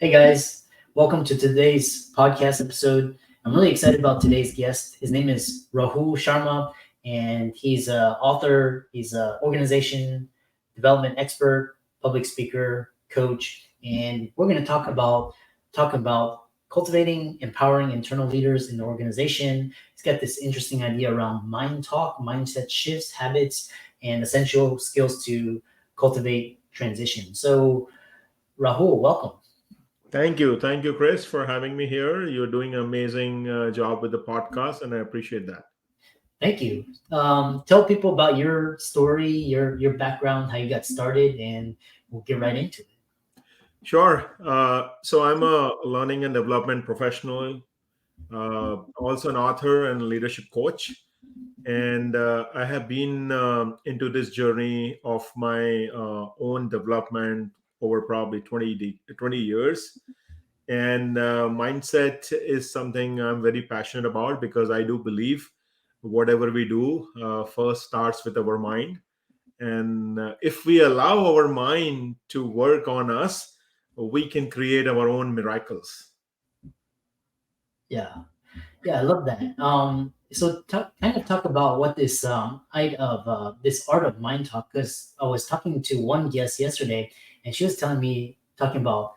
Hey guys, welcome to today's podcast episode. I'm really excited about today's guest. His name is Rahul Sharma, and he's an author, he's an organization development expert, public speaker, coach, and we're going to talk about cultivating, empowering internal leaders in the organization. He's got this interesting idea around mind talk, mindset shifts, habits, and essential skills to cultivate transition. So, Rahul, welcome. Thank you, Chris, for having me here. You're doing an amazing job with the podcast, and I appreciate that. Thank you. Tell people about your story, your background, how you got started, and we'll get right into it. Sure. So I'm a learning and development professional, also an author and leadership coach, and I have been into this journey of my own development over probably 20 years. And mindset is something I'm very passionate about because I do believe whatever we do first starts with our mind. And if we allow our mind to work on us, we can create our own miracles. Yeah, yeah, I love that. So kind of talk about what this this art of mind talk. Because I was talking to one guest yesterday, and she was telling me talking about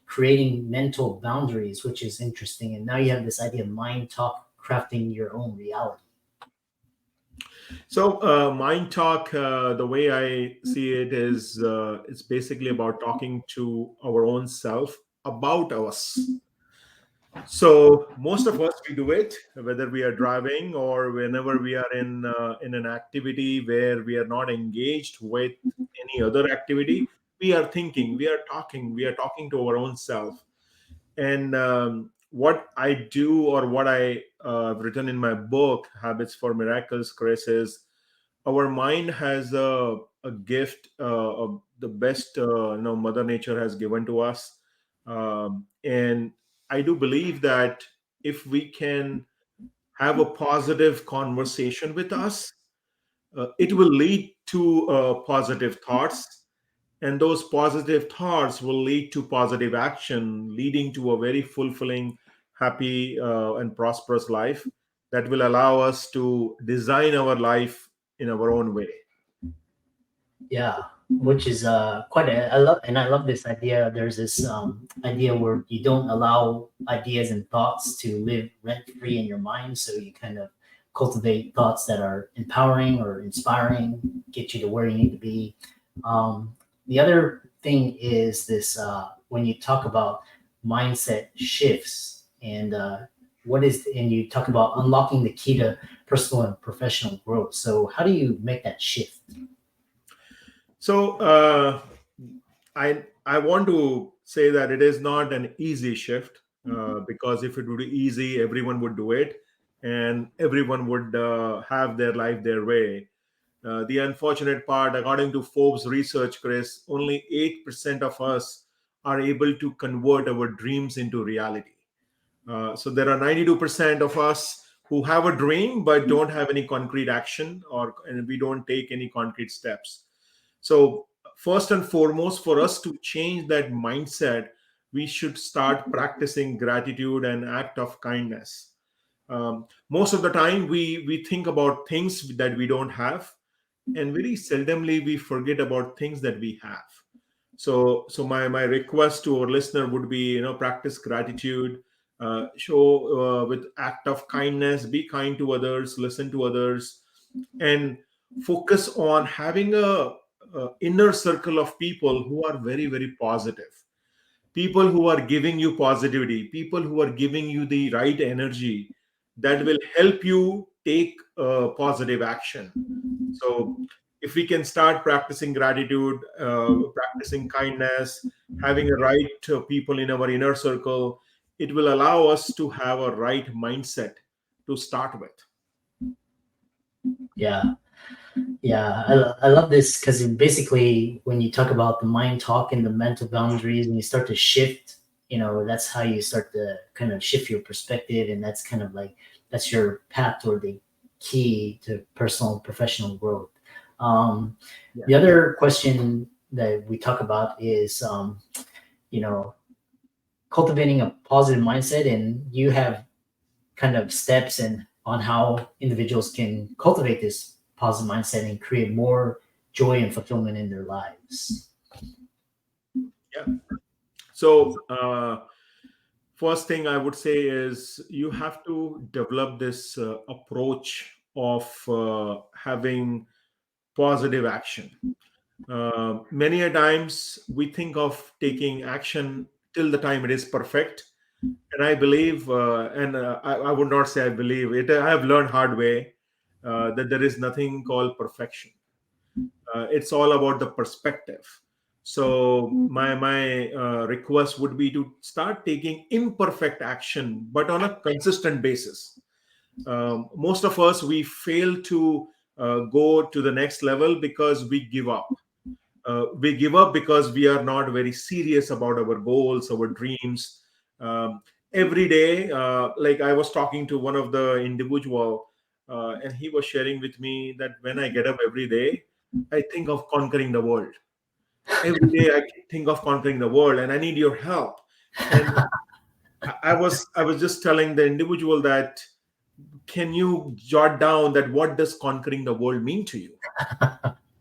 creating mental boundaries, which is interesting. And now you have this idea of mind talk, crafting your own reality. So, mind talk, the way I see it is it's basically about talking to our own self about us. So most of us we do it whether we are driving or whenever we are in an activity where we are not engaged with any other activity. We are thinking, we are talking to our own self. And what I do, or what I have written in my book, Habits for Miracles, Chris, is our mind has a gift of the best Mother Nature has given to us. And I do believe that if we can have a positive conversation with us, it will lead to positive thoughts, and those positive thoughts will lead to positive action, leading to a very fulfilling, happy, and prosperous life that will allow us to design our life in our own way. Yeah, which is quite a I love this idea. There's this idea where you don't allow ideas and thoughts to live rent free in your mind, so you kind of cultivate thoughts that are empowering or inspiring, get you to where you need to be. The other thing is this when you talk about mindset shifts and and you talk about unlocking the key to personal and professional growth. So how do you make that shift? So I want to say that it is not an easy shift, because if it would be easy, everyone would do it, and everyone would have their life their way. The unfortunate part, according to Forbes research, Chris, only 8% of us are able to convert our dreams into reality. So there are 92% of us who have a dream but don't have any concrete action, and we don't take any concrete steps. So first and foremost, for us to change that mindset, we should start practicing gratitude and act of kindness. Most of the time, we think about things that we don't have, and very seldomly we forget about things that we have. So my request to our listener would be, practice gratitude, show with act of kindness, be kind to others, listen to others, and focus on having a inner circle of people who are very, very positive, people who are giving you positivity, people who are giving you the right energy that will help you take positive action. So if we can start practicing gratitude, practicing kindness, having a right people in our inner circle, it will allow us to have a right mindset to start with. Yeah, yeah, I love this because basically, when you talk about the mind talk and the mental boundaries, and you start to shift, that's how you start to kind of shift your perspective, and that's kind of like that's your path toward the key to personal and professional growth. Yeah. The other question that we talk about is, you know, cultivating a positive mindset, and you have kind of steps and on how individuals can cultivate this positive mindset and create more joy and fulfillment in their lives. Yeah. So, first thing I would say is you have to develop this approach of having positive action. Many a times we think of taking action till the time it is perfect, and I believe, I would not say I believe it. I have learned hard way that there is nothing called perfection. It's all about the perspective. So my request would be to start taking imperfect action, but on a consistent basis. Most of us, we fail to go to the next level because we give up. We give up because we are not very serious about our goals, our dreams. Um, every day, like I was talking to one of the individual, and he was sharing with me that when I get up every day, I think of conquering the world. Every day, I think of conquering the world, and I need your help. And I was just telling the individual that, can you jot down that what does conquering the world mean to you?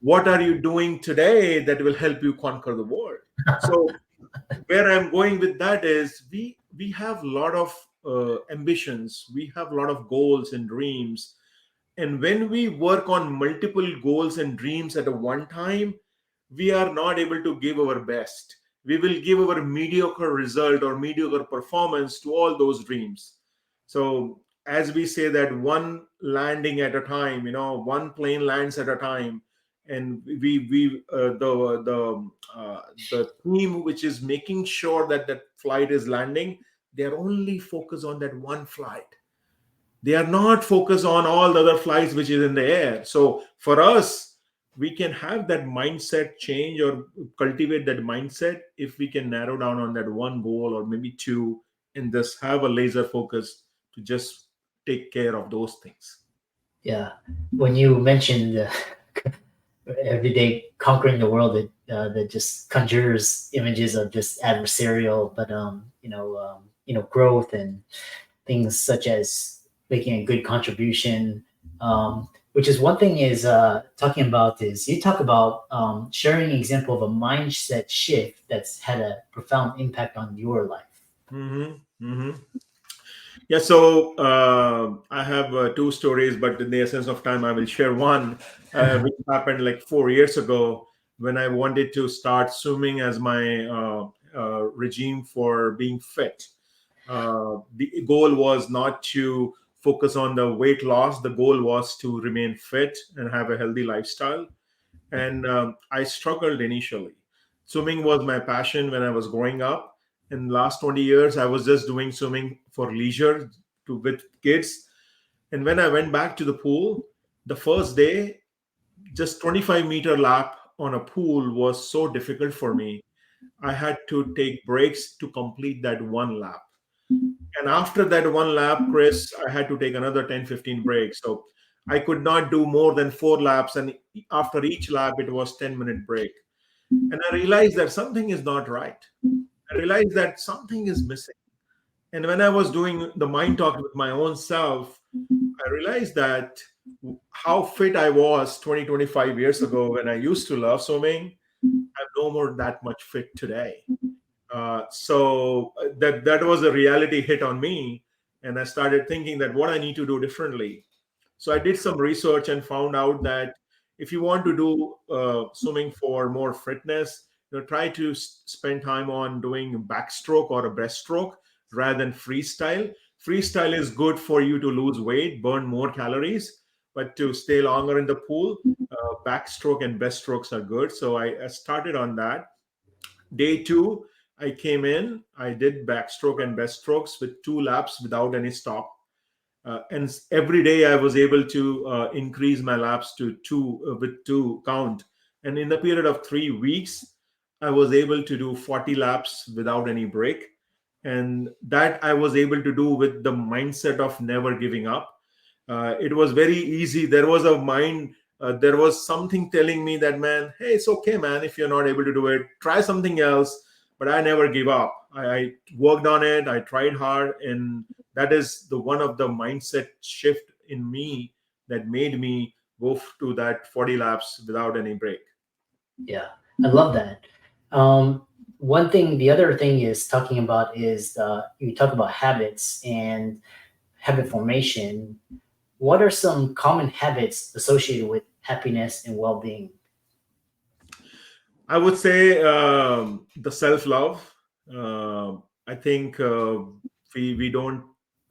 What are you doing today that will help you conquer the world? So where I'm going with that is we have a lot of ambitions, we have a lot of goals and dreams, and when we work on multiple goals and dreams at a one time, we are not able to give our best. We will give our mediocre result or mediocre performance to all those dreams. So as we say that one landing at a time, one plane lands at a time, and we the team which is making sure that that flight is landing, they are only focused on that one flight. They are not focused on all the other flights which is in the air. So for us, we can have that mindset change or cultivate that mindset if we can narrow down on that one goal or maybe two, and just have a laser focus to just take care of those things. Yeah, when you mentioned every day conquering the world, that just conjures images of just adversarial, but growth and things such as making a good contribution. Which is one thing is talking about is you talk about sharing an example of a mindset shift that's had a profound impact on your life. Hmm. Yeah, so I have two stories, but in the essence of time, I will share one, which happened like 4 years ago when I wanted to start swimming as my regime for being fit. The goal was not to focus on the weight loss, the goal was to remain fit and have a healthy lifestyle. And I struggled initially. Swimming was my passion when I was growing up. In the last 20 years, I was just doing swimming for leisure to with kids. And when I went back to the pool, the first day, just 25-meter lap on a pool was so difficult for me. I had to take breaks to complete that one lap. And after that one lap, Chris, I had to take another 10, 15 breaks. So I could not do more than four laps. And after each lap, it was 10-minute break. And I realized that something is not right. I realized that something is missing. And when I was doing the mind talk with my own self, I realized that how fit I was 20, 25 years ago when I used to love swimming, I'm no more that much fit today. So that was a reality hit on me, and I started thinking that what I need to do differently. So I did some research and found out that if you want to do swimming for more fitness, try to spend time on doing backstroke or a breaststroke rather than freestyle. Freestyle is good for you to lose weight, burn more calories, but to stay longer in the pool, backstroke and breaststrokes are good. So I started on that. Day two, I came in, I did backstroke and breaststrokes with two laps without any stop. And every day I was able to increase my laps to two with two count. And in the period of 3 weeks, I was able to do 40 laps without any break. And that I was able to do with the mindset of never giving up. It was very easy. There was something telling me that, man, hey, it's okay, man. If you're not able to do it, try something else. But I never give up. I worked on it. I tried hard, and that is the one of the mindset shift in me that made me go to that 40 laps without any break. Yeah, I love that. One thing, the other thing is talking about is you talk about habits and habit formation. What are some common habits associated with happiness and well-being? I would say the self love. I think we don't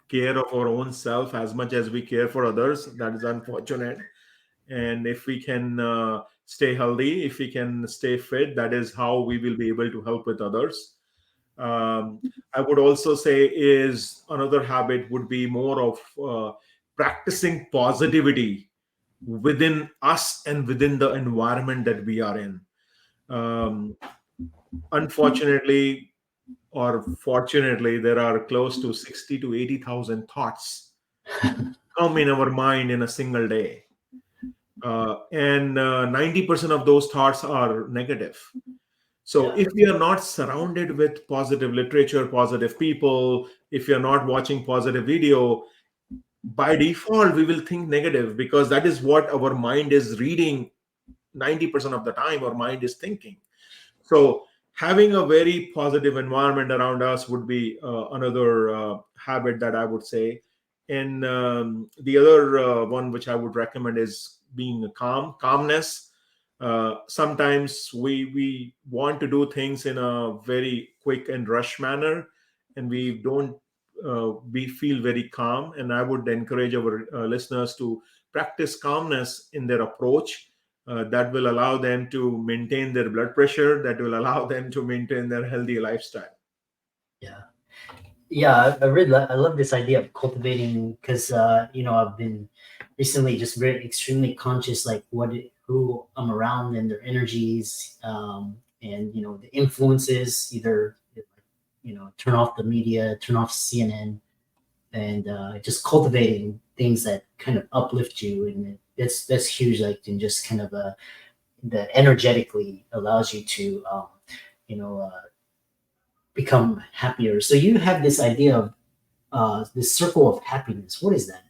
care of our own self as much as we care for others. That is unfortunate. And if we can stay healthy, if we can stay fit, that is how we will be able to help with others. um, I would also say is another habit would be more of practicing positivity within us and within the environment that we are in. um, Unfortunately or fortunately, there are close to 60 to 80,000 thoughts come in our mind in a single day, and 90% of those thoughts are negative. So Yeah, if we are not surrounded with positive literature, positive people, if you're not watching positive video, by default we will think negative, because that is what our mind is reading. 90% of the time our mind is thinking. So having a very positive environment around us would be another habit that I would say. And the other one which I would recommend is being calmness. Sometimes we want to do things in a very quick and rush manner, and we don't we feel very calm. And I would encourage our listeners to practice calmness in their approach. That will allow them to maintain their blood pressure, that will allow them to maintain their healthy lifestyle. yeah, yeah. I really I love this idea of cultivating because I've been recently just very extremely conscious like who I'm around and their energies, and the influences. Either turn off the media, turn off CNN, and just cultivating things that kind of uplift you, and that's huge. Like, and just kind of that energetically allows you to you know uh, become happier. So you have this idea of this circle of happiness. What is that?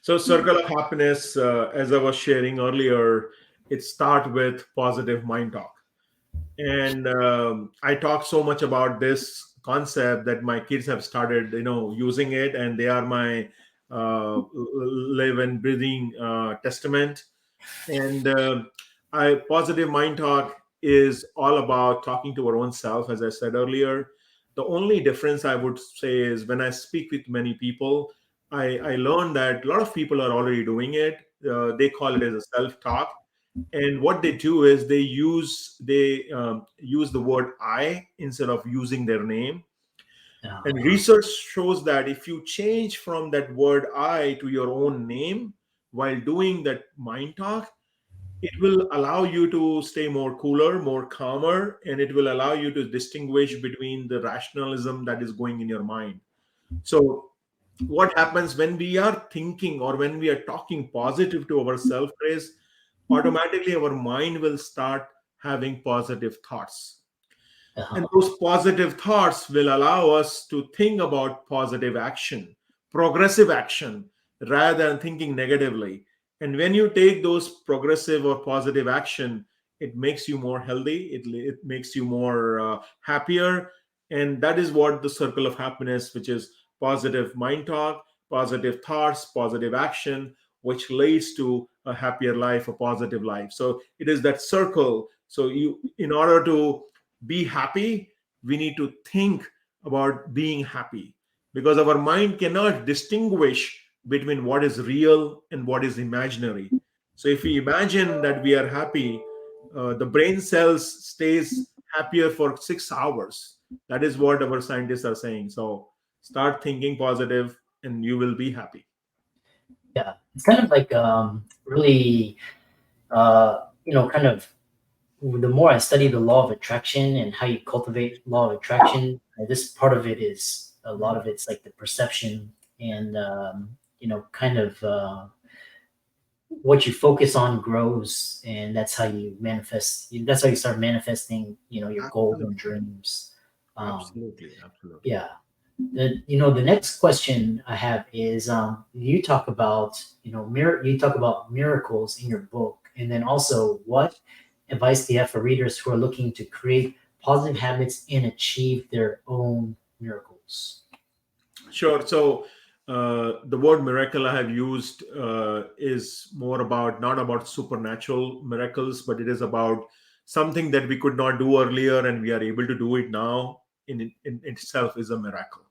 So, circle of happiness, as I was sharing earlier, it starts with positive mind talk. And I talk so much about this concept that my kids have started, using it, and they are my live and breathing testament. And I positive mind talk is all about talking to our own self, as I said earlier. The only difference I would say is when I speak with many people, I learned that a lot of people are already doing it. They call it as a self talk, and what they do is they use the word I instead of using their name. And Uh, research shows that if you change from that word I to your own name while doing that mind talk, it will allow you to stay more cooler, more calmer, and it will allow you to distinguish between the rationalism that is going in your mind. So what happens when we are thinking or when we are talking positive to ourselves is automatically our mind will start having positive thoughts, and uh, those positive thoughts will allow us to think about positive action, progressive action, rather than thinking negatively. And when you take those progressive or positive action, it makes you more healthy, it makes you more happier. And that is what the circle of happiness, which is positive mind talk, positive thoughts, positive action, which leads to a happier life, a positive life. So it is that circle. So you, in order to be happy, we need to think about being happy, because our mind cannot distinguish between what is real and what is imaginary. So if we imagine that we are happy, the brain cells stays happier for 6 hours. That is what our scientists are saying. So start thinking positive and you will be happy. yeah, it's kind of like really kind of the more I study the law of attraction and how you cultivate law of attraction, this part of it is a lot of it's like the perception and kind of what you focus on grows, and that's how you manifest. That's how you start manifesting, your goals and Absolutely. dreams. Absolutely, absolutely. Yeah. The next question I have is, you talk about, you talk about miracles in your book, and then also what advice do you have for readers who are looking to create positive habits and achieve their own miracles? Sure. So the word miracle I have used is more about not about supernatural miracles, but it is about something that we could not do earlier and we are able to do it now. In itself is a miracle.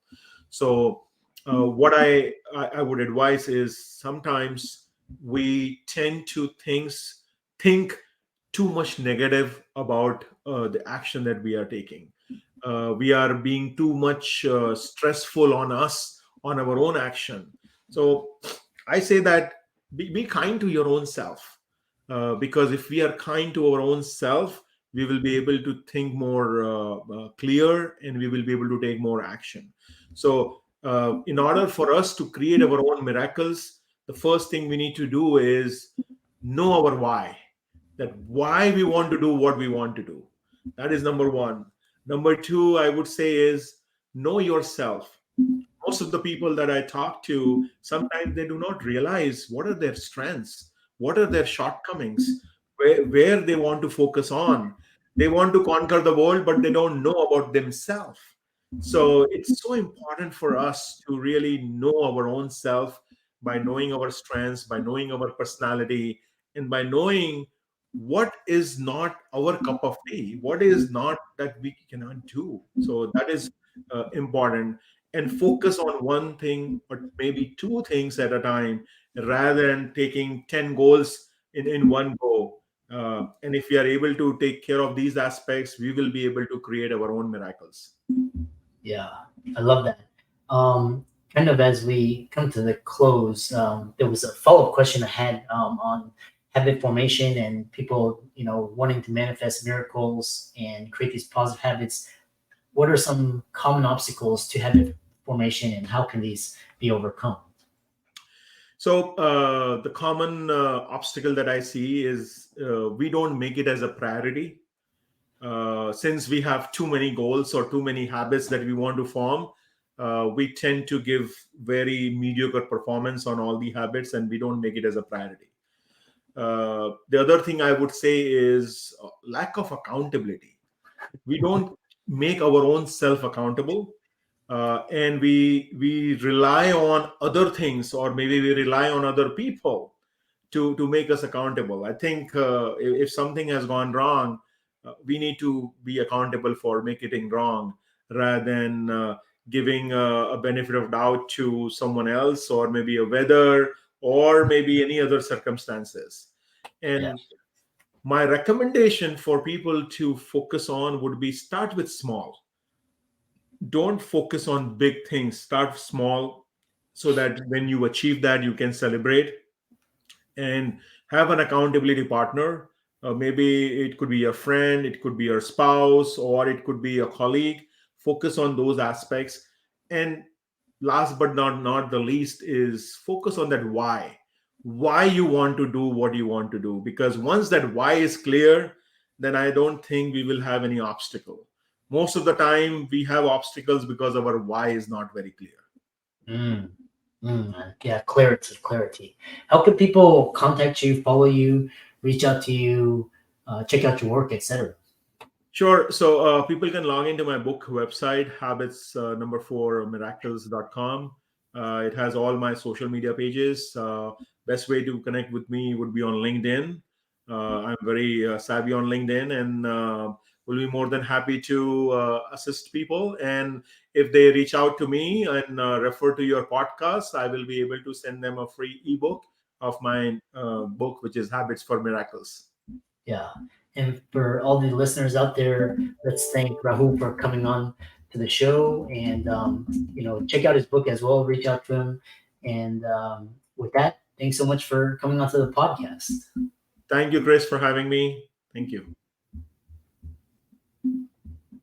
So what I would advise is sometimes we tend to think too much negative about the action that we are taking. We are being too much stressful on us on our own action. So I say that be kind to your own self, because if we are kind to our own self, we will be able to think more clear, and we will be able to take more action. So in order for us to create our own miracles, the first thing we need to do is know our why, that why we want to do what we want to do. That is number one. Number two, I would say, is know yourself. Most of the people that I talk to, sometimes they do not realize what are their strengths, what are their shortcomings, where they want to focus on. They want to conquer the world, but they don't know about themselves. So it's so important for us to really know our own self, by knowing our strengths, by knowing our personality, and by knowing what is not our cup of tea, what is not that we cannot do. So that is important, and focus on one thing or maybe two things at a time, rather than taking 10 goals in one go. And if we are able to take care of these aspects, we will be able to create our own miracles. Yeah, I love that. Kind of as we come to the close, there was a follow-up question I had, on habit formation and people, wanting to manifest miracles and create these positive habits. What are some common obstacles to habit formation, and how can these be overcome? So the common obstacle that I see is we don't make it as a priority. Since we have too many goals or too many habits that we want to form, we tend to give very mediocre performance on all the habits, and we don't make it as a priority. The other thing I would say is lack of accountability. We don't make our own self accountable, and we rely on other things, or maybe we rely on other people to make us accountable. I think if something has gone wrong, we need to be accountable for making it wrong, rather than giving a benefit of doubt to someone else, or maybe a weather, or maybe any other circumstances. Yeah. And my recommendation for people to focus on would be start with small. Don't focus on big things. Start small, so that when you achieve that, you can celebrate, and have an accountability partner. Maybe it could be a friend, it could be your spouse, or it could be a colleague. Focus on those aspects. And last but not the least is focus on that why you want to do what you want to do, because once that why is clear, then I don't think we will have any obstacle. Most of the time we have obstacles because our why is not very clear. Mm, yeah, clarity, clarity. How can people contact you, follow you, reach out to you, check out your work, etc.? Sure. So people can log into my book website, habits number four miracles.com. It has all my social media pages. Best way to connect with me would be on LinkedIn. I'm very savvy on LinkedIn, and will be more than happy to assist people. And if they reach out to me and refer to your podcast, I will be able to send them a free ebook of my book, which is Habits for Miracles. Yeah. And for all the listeners out there, let's thank Rahul for coming on to the show, and, check out his book as well, reach out to him. And, with that, thanks so much for coming onto the podcast. Thank you, Chris, for having me. Thank you.